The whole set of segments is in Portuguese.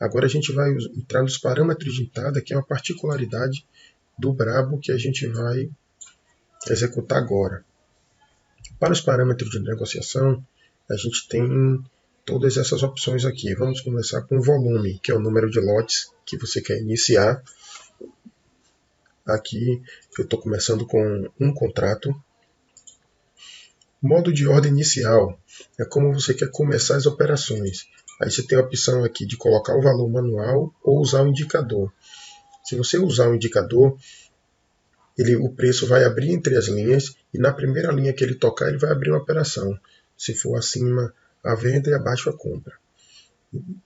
Agora a gente vai entrar nos parâmetros de entrada, que é uma particularidade do Brabo que a gente vai executar agora. Para os parâmetros de negociação, a gente tem todas essas opções aqui. Vamos começar com o volume, que é o número de lotes que você quer iniciar. Aqui eu estou começando com um contrato. Modo de ordem inicial é como você quer começar as operações. Aí você tem a opção aqui de colocar o valor manual ou usar o indicador. Se você usar o indicador, o preço vai abrir entre as linhas e na primeira linha que ele tocar, ele vai abrir uma operação. Se for acima, a venda e abaixo a compra.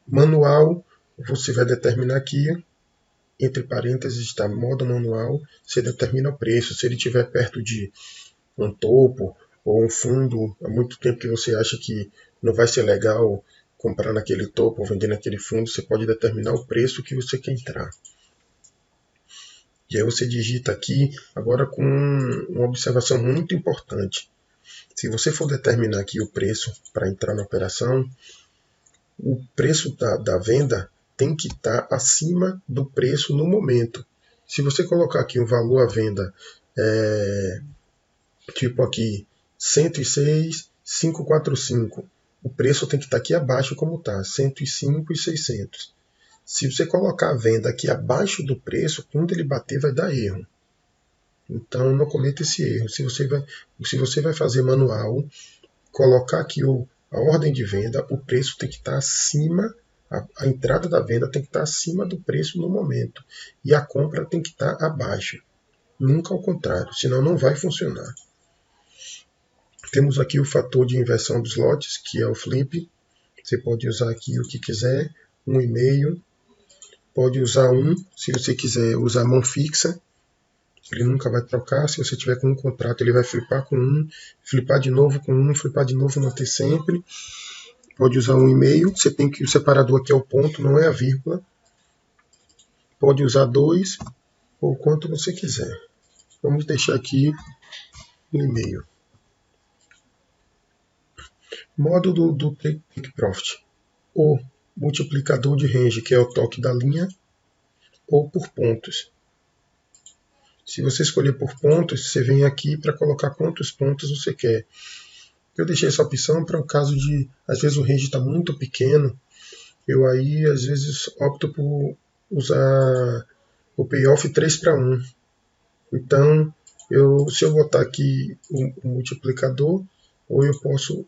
Manual, você vai determinar aqui, entre parênteses está modo manual, você determina o preço. Se ele estiver perto de um topo ou um fundo, há muito tempo que você acha que não vai ser legal comprar naquele topo ou vender naquele fundo, você pode determinar o preço que você quer entrar. E aí você digita aqui, agora com uma observação muito importante. Se você for determinar aqui o preço para entrar na operação, o preço da venda tem que estar acima do preço no momento. Se você colocar aqui um valor à venda, tipo aqui 106,545, o preço tem que estar aqui abaixo como está, 105,600. Se você colocar a venda aqui abaixo do preço, quando ele bater vai dar erro. Então não cometa esse erro. Se você vai fazer manual, colocar aqui a ordem de venda, o preço tem que estar acima, a entrada da venda tem que estar acima do preço no momento. E a compra tem que estar abaixo. Nunca ao contrário, senão não vai funcionar. Temos aqui o fator de inversão dos lotes, que é o flip. Você pode usar aqui o que quiser, 1,5. Pode usar 1, se você quiser usar mão fixa. Ele nunca vai trocar. Se você tiver com um contrato, ele vai flipar com 1, flipar de novo com 1, flipar de novo, manter sempre. Pode usar 1,5. Você tem que o separador aqui é o ponto, não é a vírgula. Pode usar 2 ou quanto você quiser. Vamos deixar aqui 1,5. Modo do Take Profit. O multiplicador de range, que é o toque da linha, ou por pontos. Se você escolher por pontos, você vem aqui para colocar quantos pontos você quer. Eu deixei essa opção para o caso de, às vezes o range está muito pequeno, eu aí às vezes opto por usar o payoff 3:1. Então, se eu botar aqui o multiplicador, ou eu posso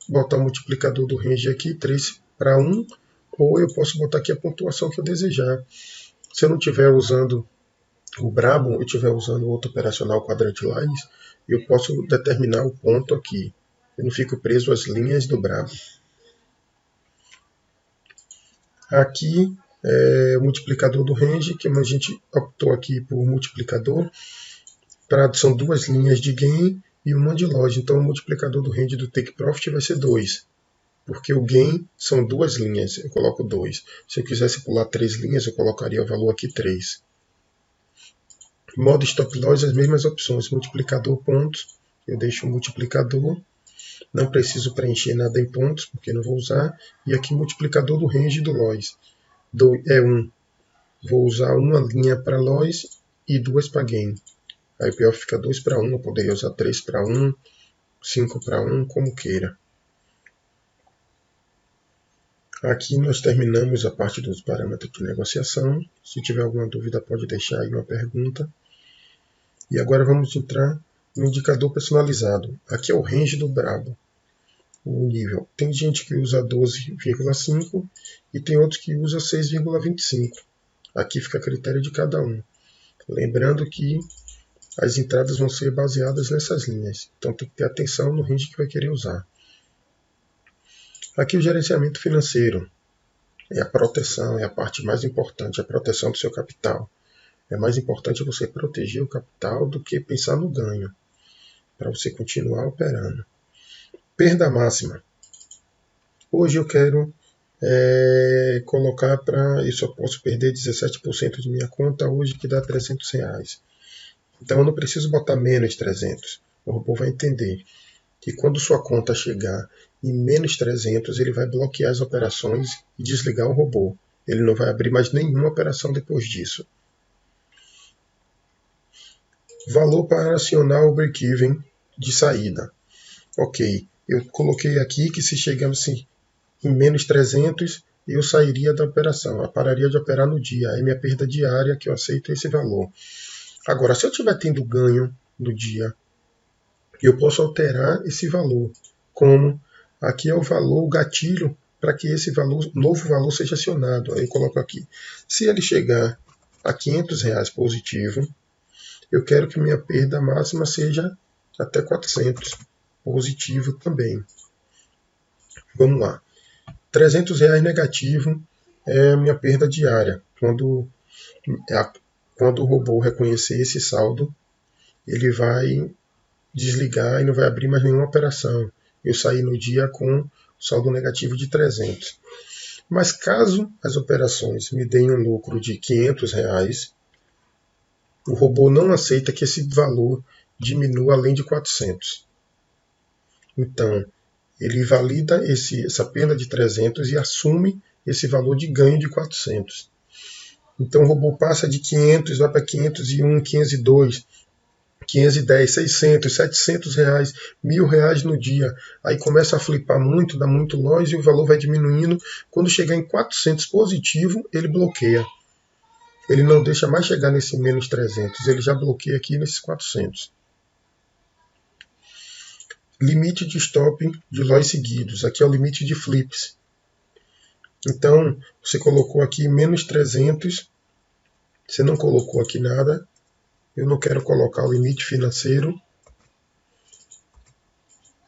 botar o multiplicador do range aqui, 3:1, ou eu posso botar aqui a pontuação que eu desejar. Se eu não estiver usando o Brabo, eu estiver usando outro operacional quadrante lines, eu posso determinar o ponto aqui. Eu não fico preso às linhas do Brabo. Aqui é o multiplicador do range, que a gente optou aqui por multiplicador. São duas linhas de gain e uma de loss. Então o multiplicador do range do Take Profit vai ser 2. Porque o gain são duas linhas, eu coloco 2. Se eu quisesse pular 3 linhas, eu colocaria o valor aqui 3. Modo Stop Loss, as mesmas opções. Multiplicador pontos, eu deixo o multiplicador. Não preciso preencher nada em pontos, porque não vou usar. E aqui multiplicador do range do loss. É 1. Vou usar uma linha para loss e 2 para gain. Aí o payoff fica 2:1, eu poderia usar 3:1, 5:1, como queira. Aqui nós terminamos a parte dos parâmetros de negociação. Se tiver alguma dúvida, pode deixar aí uma pergunta. E agora vamos entrar no indicador personalizado. Aqui é o range do Brabo, o nível. Tem gente que usa 12,5 e tem outros que usa 6,25. Aqui fica a critério de cada um. Lembrando que as entradas vão ser baseadas nessas linhas. Então tem que ter atenção no range que vai querer usar. Aqui o gerenciamento financeiro. É a proteção, é a parte mais importante, a proteção do seu capital. É mais importante você proteger o capital do que pensar no ganho, para você continuar operando. Perda máxima. Hoje eu quero colocar para... Eu só posso perder 17% de minha conta hoje, que dá R$300. Então eu não preciso botar menos 300. O robô vai entender que quando sua conta chegar em menos 300, ele vai bloquear as operações e desligar o robô. Ele não vai abrir mais nenhuma operação depois disso. Valor para acionar o break-even de saída. Ok, eu coloquei aqui que se chegamos em menos 300, eu sairia da operação, eu pararia de operar no dia. É minha perda diária que eu aceito esse valor. Agora, se eu estiver tendo ganho no dia, eu posso alterar esse valor. Como? Aqui é o valor, o gatilho, para que esse valor, novo valor seja acionado. Aí eu coloco aqui. Se ele chegar a R$500 positivo, eu quero que minha perda máxima seja até 400 positivo também. Vamos lá. R$300 negativo é a minha perda diária. Quando o robô reconhecer esse saldo, ele vai desligar e não vai abrir mais nenhuma operação. Eu saí no dia com saldo negativo de 300. Mas caso as operações me deem um lucro de R$500, o robô não aceita que esse valor diminua além de 400. Então, ele valida essa perda de 300 e assume esse valor de ganho de 400. Então o robô passa de 500, vai para 501, 502, 510, 600, R$700, R$1.000 no dia. Aí começa a flipar muito, dá muito loss e o valor vai diminuindo. Quando chegar em 400 positivo, ele bloqueia. Ele não deixa mais chegar nesse menos 300, ele já bloqueia aqui nesses 400. Limite de stop de loss seguidos. Aqui é o limite de flips. Então, você colocou aqui menos 300, você não colocou aqui nada. Eu não quero colocar o limite financeiro.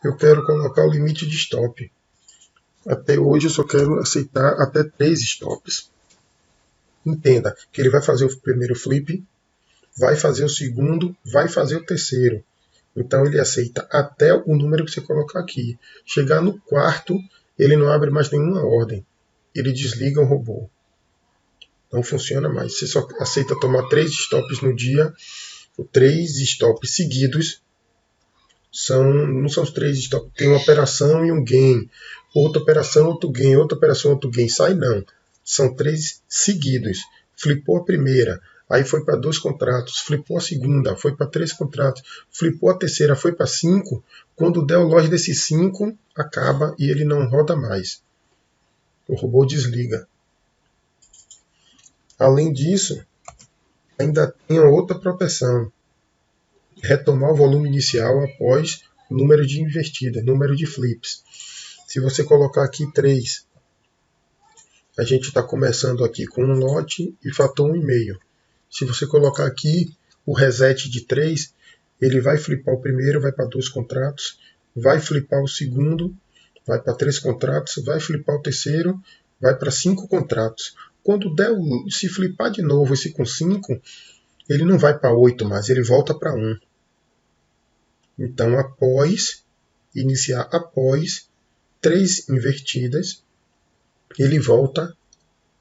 Eu quero colocar o limite de stop. Até hoje eu só quero aceitar até 3 stops. Entenda que ele vai fazer o primeiro flip, vai fazer o segundo, vai fazer o terceiro. Então ele aceita até o número que você colocar aqui. Chegar no quarto, ele não abre mais nenhuma ordem. Ele desliga o robô. Não funciona mais. Você só aceita tomar 3 stops no dia. 3 stops seguidos não são os 3 stops. Tem uma operação e um gain. Outra operação, outro gain. Outra operação, outro gain. Sai não. São 3 seguidos. Flipou a primeira. Aí foi para 2 contratos, flipou a segunda, foi para 3 contratos, flipou a terceira, foi para 5. Quando der o loss desses 5, acaba e ele não roda mais. O robô desliga. Além disso, ainda tem outra proteção. Retomar o volume inicial após o número de investidas, número de flips. Se você colocar aqui 3, a gente está começando aqui com um lote e fator 1,5. Se você colocar aqui o reset de 3, ele vai flipar o primeiro, vai para 2 contratos, vai flipar o segundo, vai para 3 contratos, vai flipar o terceiro, vai para 5 contratos. Quando se flipar de novo esse com 5, ele não vai para 8 mais, ele volta para 1. Então, iniciar após 3 invertidas, ele volta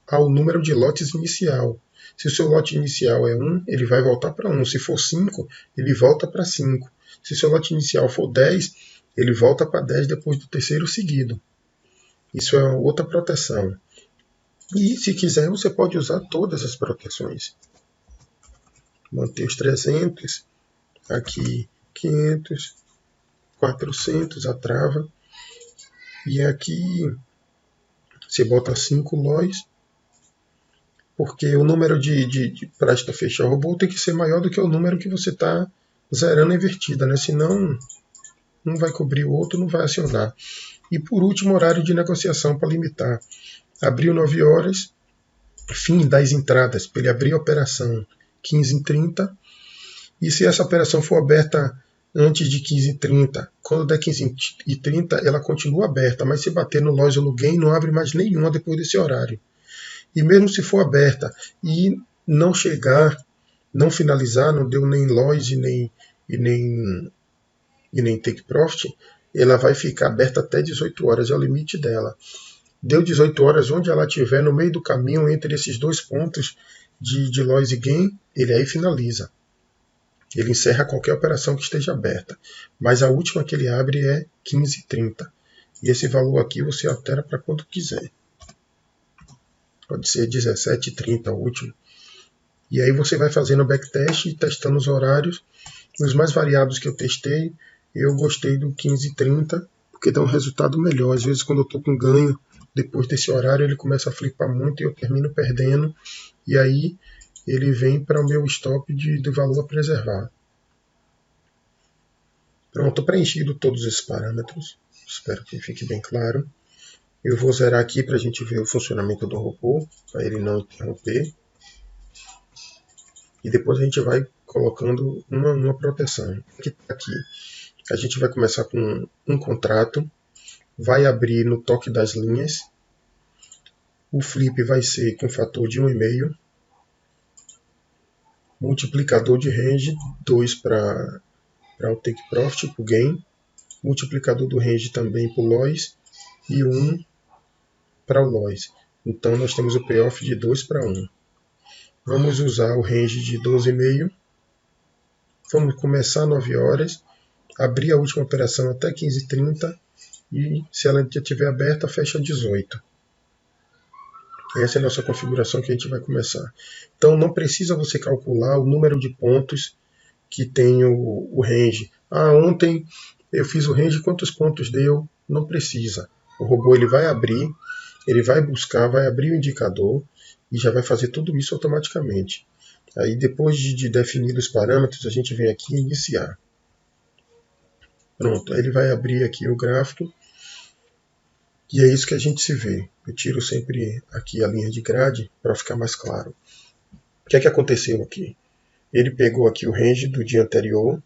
ao número de lotes inicial. Se o seu lote inicial é 1, ele vai voltar para 1. Se for 5, ele volta para 5. Se o seu lote inicial for 10, ele volta para 10 depois do terceiro seguido. Isso é outra proteção. E se quiser, você pode usar todas as proteções. Manter os 300, aqui 500, 400, a trava. E aqui você bota 5 loss. Porque o número para fechar o robô tem que ser maior do que o número que você está zerando a invertida, né? Senão um vai cobrir o outro, não vai acionar. E por último, horário de negociação para limitar. Abriu 9 horas, fim das entradas, para ele abrir a operação 15h30. E se essa operação for aberta antes de 15h30, quando der 15h30, ela continua aberta, mas se bater no loss ou no gain, não abre mais nenhuma depois desse horário. E mesmo se for aberta e não chegar, não finalizar, não deu nem loss e nem take profit, ela vai ficar aberta até 18 horas, é o limite dela. Deu 18 horas, onde ela estiver no meio do caminho entre esses 2 pontos de loss e gain, ele aí finaliza. Ele encerra qualquer operação que esteja aberta. Mas a última que ele abre é 15h30. E esse valor aqui você altera para quanto quiser. pode ser 17h30 o último. E aí você vai fazendo o backtest e testando os horários. Os mais variados que eu testei, eu gostei do 15h30, porque dá um resultado melhor. Às vezes quando eu estou com ganho, depois desse horário ele começa a flipar muito e eu termino perdendo. E aí ele vem para o meu stop de valor a preservar. Pronto, preenchido todos esses parâmetros. Espero que fique bem claro. Eu vou zerar aqui para a gente ver o funcionamento do robô, para ele não interromper. E depois a gente vai colocando uma proteção. Aqui a gente vai começar com um contrato, vai abrir no toque das linhas. O flip vai ser com fator de 1,5. Multiplicador de range, 2 para o take profit, para o gain. Multiplicador do range também para o loss e 1 para o loss. Então nós temos o payoff de 2 para 1. Vamos usar o range de 12,5. Vamos começar às 9 horas, abrir a última operação até 15h30 e se ela já estiver aberta, fecha 18. Essa é a nossa configuração que a gente vai começar. Então não precisa você calcular o número de pontos que tem o range. Ontem eu fiz o range, quantos pontos deu? Não precisa. O robô ele vai abrir, ele vai buscar, vai abrir o indicador e já vai fazer tudo isso automaticamente. Aí depois de definir os parâmetros, a gente vem aqui em iniciar. Pronto, aí ele vai abrir aqui o gráfico e é isso que a gente se vê. Eu tiro sempre aqui a linha de grade para ficar mais claro. O que é que aconteceu aqui? Ele pegou aqui o range do dia anterior,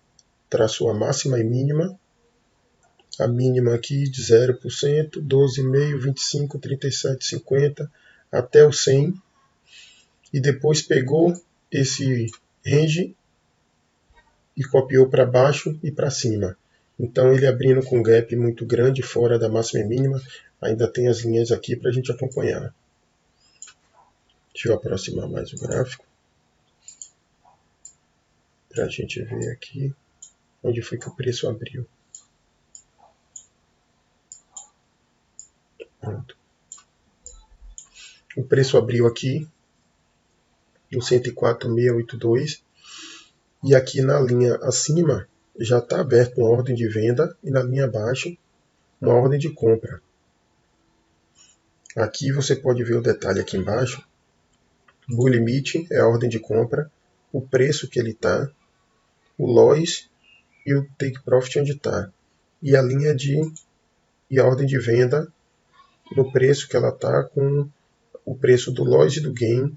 traçou a máxima e mínima. A mínima aqui de 0%, 12,5, 25, 37, 50, até o 100. E depois pegou esse range e copiou para baixo e para cima. Então ele abrindo com gap muito grande, fora da máxima e mínima, ainda tem as linhas aqui para a gente acompanhar. Deixa eu aproximar mais o gráfico, para a gente ver aqui onde foi que o preço abriu. Pronto. O preço abriu aqui no 104,682 e aqui na linha acima já está aberta uma ordem de venda e na linha abaixo uma ordem de compra. Aqui você pode ver o detalhe aqui embaixo. O limite é a ordem de compra, o preço que ele está, o loss e o take profit onde está. E a linha e a ordem de venda no preço que ela está com o preço do loss e do gain.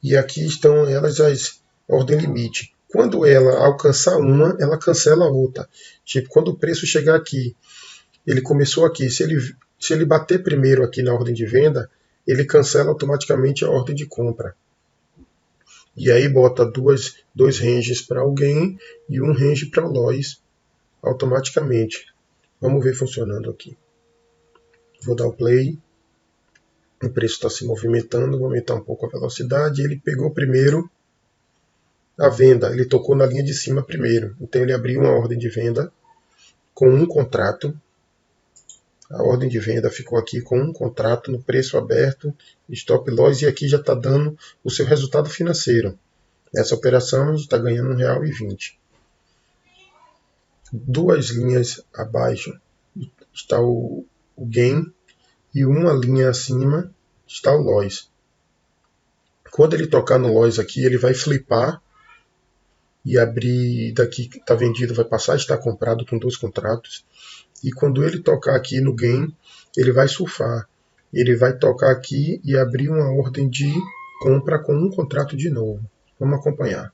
E aqui estão elas as ordem limite. Quando ela alcançar uma, ela cancela a outra. Tipo, quando o preço chegar aqui, ele começou aqui, se ele bater primeiro aqui na ordem de venda, ele cancela automaticamente a ordem de compra. E aí bota dois ranges para o gain e um range para o loss automaticamente. Vamos ver funcionando aqui. Vou dar o play. O preço está se movimentando, vou aumentar um pouco a velocidade. Ele pegou primeiro a venda, ele tocou na linha de cima primeiro. Então ele abriu uma ordem de venda com um contrato. A ordem de venda ficou aqui com um contrato no preço aberto, stop loss, e aqui já está dando o seu resultado financeiro. Essa operação está ganhando R$1,20. Duas linhas abaixo está o gain e uma linha acima está o loss. Quando ele tocar no loss aqui, ele vai flipar e abrir daqui que está vendido, vai passar a estar comprado com 2 contratos. E quando ele tocar aqui no gain, ele vai surfar. Ele vai tocar aqui e abrir uma ordem de compra com um contrato de novo. Vamos acompanhar.